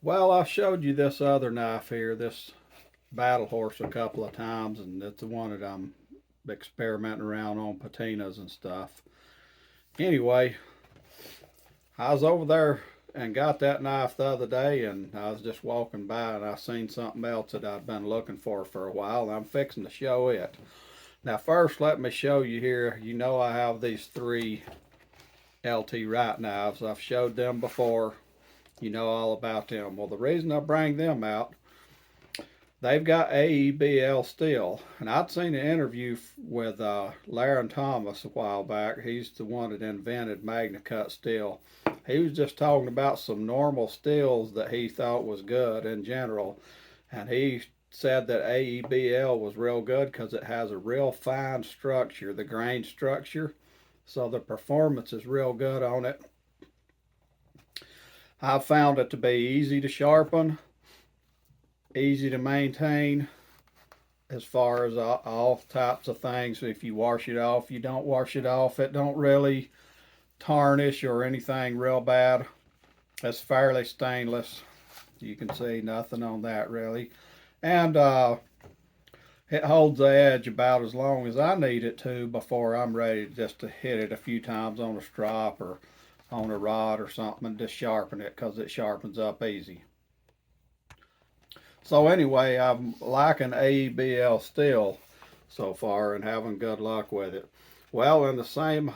Well, I showed you this other knife here, this battle horse, a couple of times, and it's the one that I'm experimenting around on patinas and stuff. Anyway, I was over there and got that knife the other day, and I was just walking by and I seen something else that I'd been looking for a while, and I'm fixing to show it. Now, first, let me show you here. You know, I have these three LT Wright knives. I've showed them before. You know all about them. Well, the reason I bring them out, they've got AEBL steel, and I'd seen an interview with Laren Thomas a while back. He's the one that invented Magna Cut steel. He was just talking about some normal steels that he thought was good in general, and he said that AEBL was real good because it has a real fine structure, the grain structure, so the performance is real good on it. I've found it to be easy to sharpen, easy to maintain as far as all types of things. If you wash it off, you don't wash it off, it don't really tarnish or anything real bad. It's fairly stainless. You can see nothing on that really. And it holds the edge about as long as I need it to before I'm ready just to hit it a few times on a strop or on a rod or something and just sharpen it because it sharpens up easy. So anyway, I'm liking AEBL steel so far and having good luck with it. Well, in the same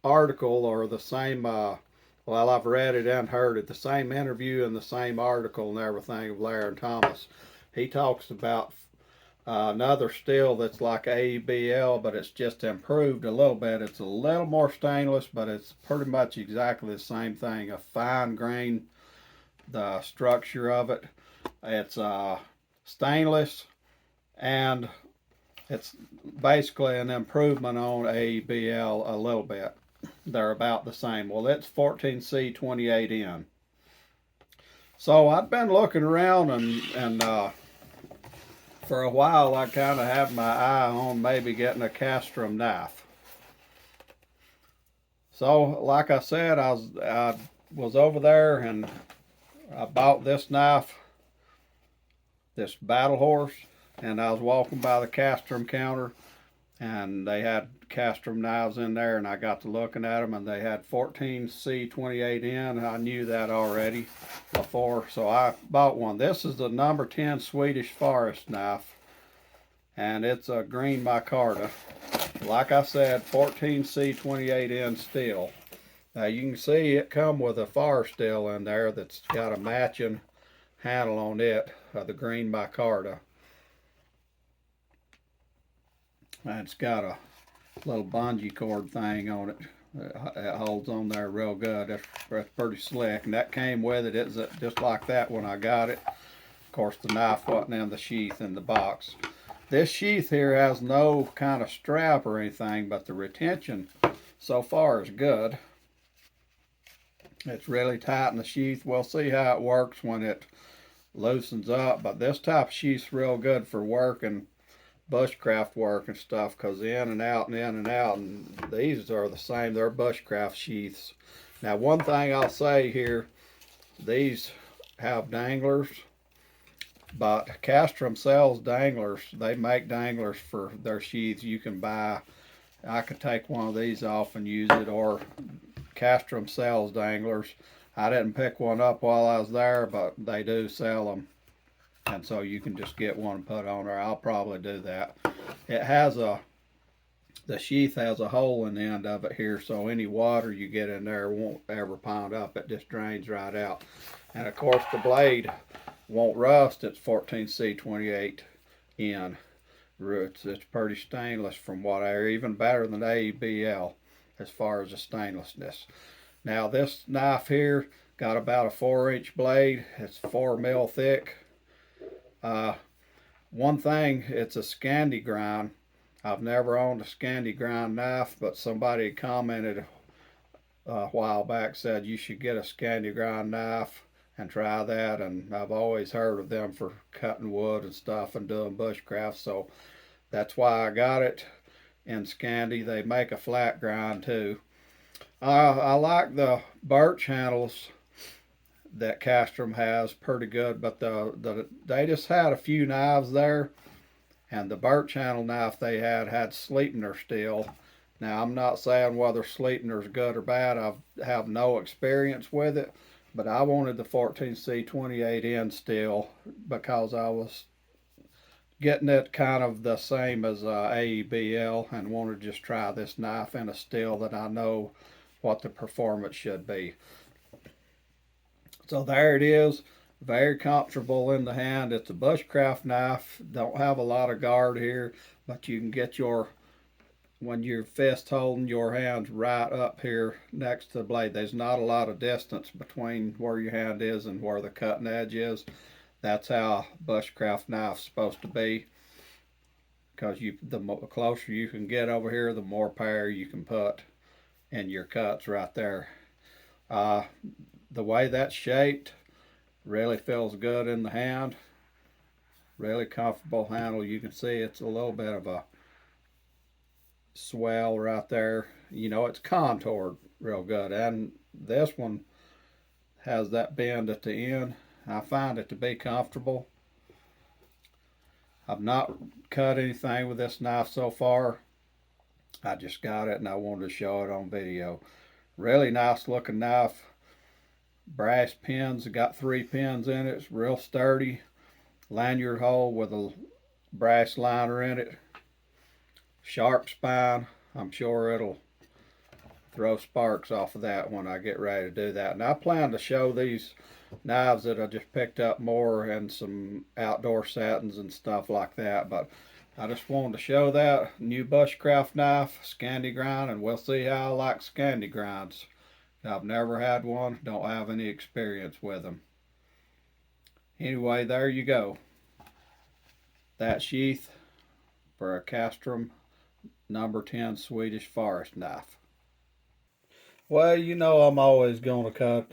article or the same, well, I've read it and heard it, the same interview and the same article and everything of Laren Thomas, he talks about another steel that's like AEBL, but it's just improved a little bit. It's a little more stainless, but it's pretty much exactly the same thing. A fine grain, the structure of it. It's stainless, and it's basically an improvement on AEBL a little bit. They're about the same. Well, it's 14C28N. So I've been looking around and for a while I kind of have my eye on maybe getting a Casstrom knife. So like I said, I was over there and I bought this knife, this battle horse, and I was walking by the Casstrom counter and they had Casstrom knives in there, and I got to looking at them and they had 14C28N. I knew that already before, so I bought one. This is the number 10 Swedish Forest knife, and it's a green micarta. Like I said, 14C28N steel. Now you can see it come with a fire steel in there that's got a matching handle on it, the green micarta. And it's got a little bungee cord thing on it. It holds on there real good. That's pretty slick. And that came with it. It's just like that when I got it. Of course, the knife wasn't in the sheath in the box. This sheath here has no kind of strap or anything, but the retention so far is good. It's really tight in the sheath. We'll see how it works when it loosens up, but this type of sheath's real good for working bushcraft work and stuff, because in and out and in and out, and these are the same. They're bushcraft sheaths. Now, one thing I'll say here, these have danglers, but Casstrom sells danglers. They make danglers for their sheaths. You can buy, I could take one of these off and use it, or Casstrom sells danglers. I didn't pick one up while I was there, but they do sell them. And so you can just get one and put on there. I'll probably do that. It has the sheath has a hole in the end of it here, so any water you get in there won't ever pound up. It just drains right out. And of course the blade won't rust. It's 14C28N. It's pretty stainless from what I hear, even better than AEBL as far as the stainlessness. Now this knife here got about a 4-inch blade. It's 4 mil thick. One thing, it's a Scandi grind. I've never owned a Scandi grind knife, but somebody commented a while back, said you should get a Scandi grind knife and try that, and I've always heard of them for cutting wood and stuff and doing bushcraft, so that's why I got it in Scandi. They make a flat grind too. I like the birch handles that Casstrom has pretty good, but they just had a few knives there, and the birch handle knife they had Sleipner steel. Now I'm not saying whether Sleipner's good or bad. I have no experience with it, but I wanted the 14C 28N steel because I was getting it kind of the same as AEBL and wanted to just try this knife in a steel that I know what the performance should be. So there it is, very comfortable in the hand. It's a bushcraft knife, don't have a lot of guard here, but you can get when you're fist holding your hands right up here next to the blade. There's not a lot of distance between where your hand is and where the cutting edge is. That's how bushcraft knife's supposed to be, because the closer you can get over here, the more power you can put in your cuts right there. The way that's shaped really feels good in the hand. Really comfortable handle. You can see it's a little bit of a swell right there. You know, it's contoured real good, and this one has that bend at the end. I find it to be comfortable. I've not cut anything with this knife so far. I just got it and I wanted to show it on video. Really nice looking knife. Brass pins, got 3 pins in it. It's real sturdy. Lanyard hole with a brass liner in it. Sharp spine. I'm sure it'll throw sparks off of that when I get ready to do that. And I plan to show these knives that I just picked up more in some outdoor settings and stuff like that, but I just wanted to show that new bushcraft knife, Scandi grind, and we'll see how I like Scandi grinds. I've never had one, don't have any experience with them. Anyway, there you go. That sheath for a Casstrom number 10 Swedish Forest knife. Well, you know I'm always going to cut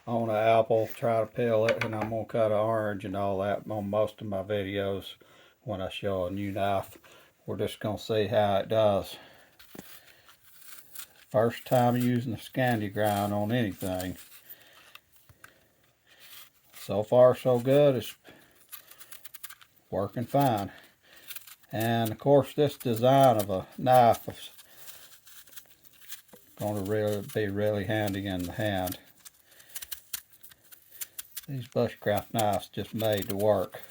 on an apple, try to peel it, and I'm going to cut an orange and all that on most of my videos when I show a new knife. We're just going to see how it does. First time using the Scandi grind on anything. So far so good, it's working fine. And of course this design of a knife is going to be really handy in the hand. These bushcraft knives just made to work.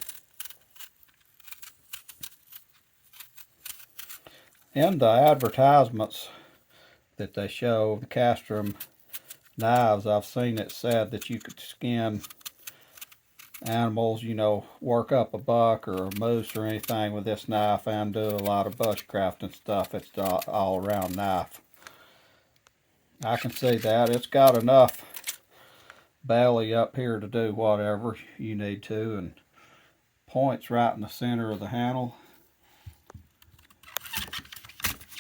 In the advertisements that they show the Casstrom knives, I've seen it said that you could skin animals, you know, work up a buck or a moose or anything with this knife and do a lot of bushcraft and stuff. It's the all-around knife. I can see that. It's got enough belly up here to do whatever you need to, and points right in the center of the handle.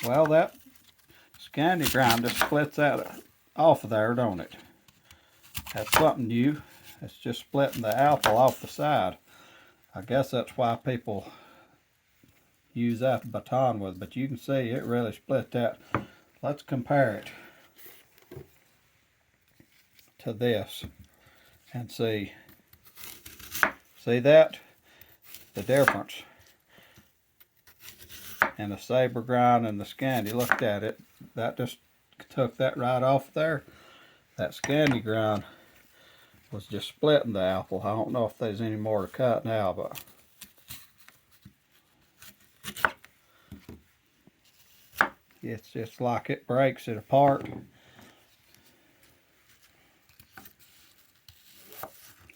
Well, that Scandi grind just splits that off of there, don't it? That's something new. It's just splitting the apple off the side. I guess that's why people use that baton with, but you can see it really split that. Let's compare it to this and see that? The difference in the saber grind and the Scandi. Look at it. That just took that right off there. That Scandi grind was just splitting the apple. I don't know if there's any more to cut now, but it's just like it breaks it apart.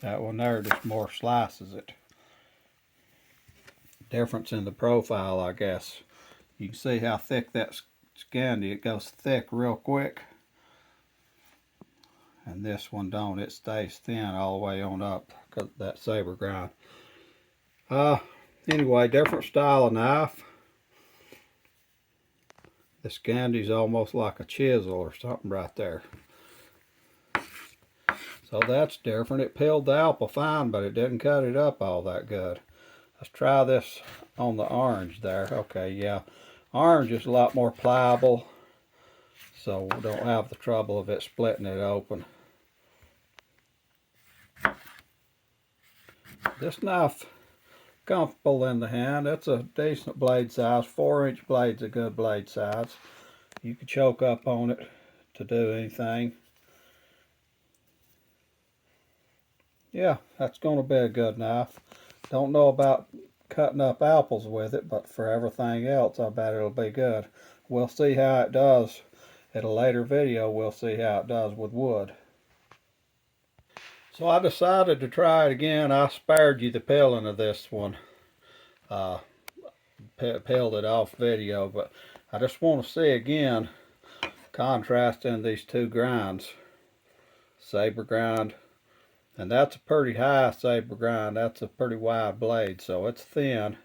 That one there just more slices it. Difference in the profile, I guess. You can see how thick that Scandi, it goes thick real quick. And this one don't, it stays thin all the way on up because of that saber grind. Anyway, different style of knife. The Scandi's almost like a chisel or something right there. So that's different. It peeled the apple fine, but it didn't cut it up all that good. Let's try this on the orange there. Okay, yeah. Orange is a lot more pliable, so we don't have the trouble of it splitting it open. This knife comfortable in the hand. It's a decent blade size. 4-inch blade's a good blade size. You can choke up on it to do anything. Yeah, that's going to be a good knife. Don't know about cutting up apples with it, but for everything else, I bet it'll be good. We'll see how it does. In a later video, we'll see how it does with wood. So I decided to try it again. I spared you the peeling of this one. Peeled it off video, but I just want to see again contrasting these two grinds. Saber grind, and that's a pretty high saber grind. That's a pretty wide blade, so it's thin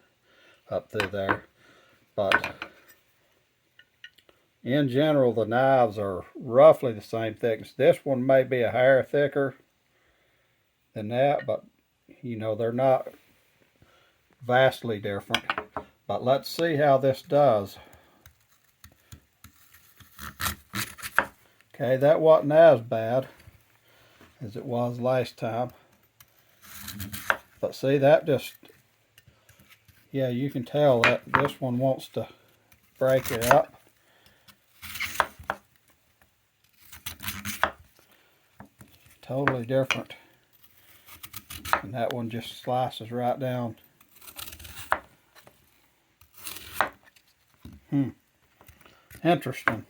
up through there. But in general, the knives are roughly the same thickness. This one may be a hair thicker than that, but you know, they're not vastly different. But let's see how this does. Okay, that wasn't as bad as it was last time. But see, that just, yeah, you can tell that this one wants to break it up. Totally different. And that one just slices right down. Interesting.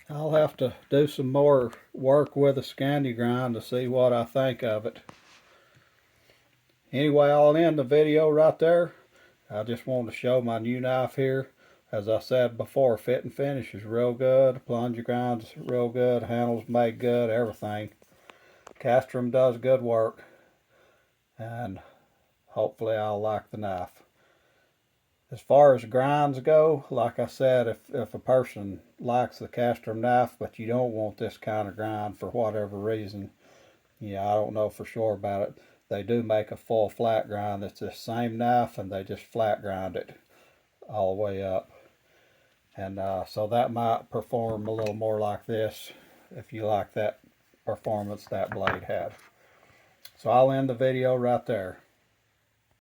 I'll have to do some more work with a Scandi grind to see what I think of it. Anyway, I'll end the video right there. I just wanted to show my new knife here. As I said before, fit and finish is real good. Plunger grind's real good. Handle's made good. Everything. Casstrom does good work. And hopefully I'll like the knife. As far as grinds go, like I said, if a person likes the Casstrom knife, but you don't want this kind of grind for whatever reason, yeah, I don't know for sure about it. They do make a full flat grind that's the same knife, and they just flat grind it all the way up. And so that might perform a little more like this if you like that performance that blade had. So I'll end the video right there.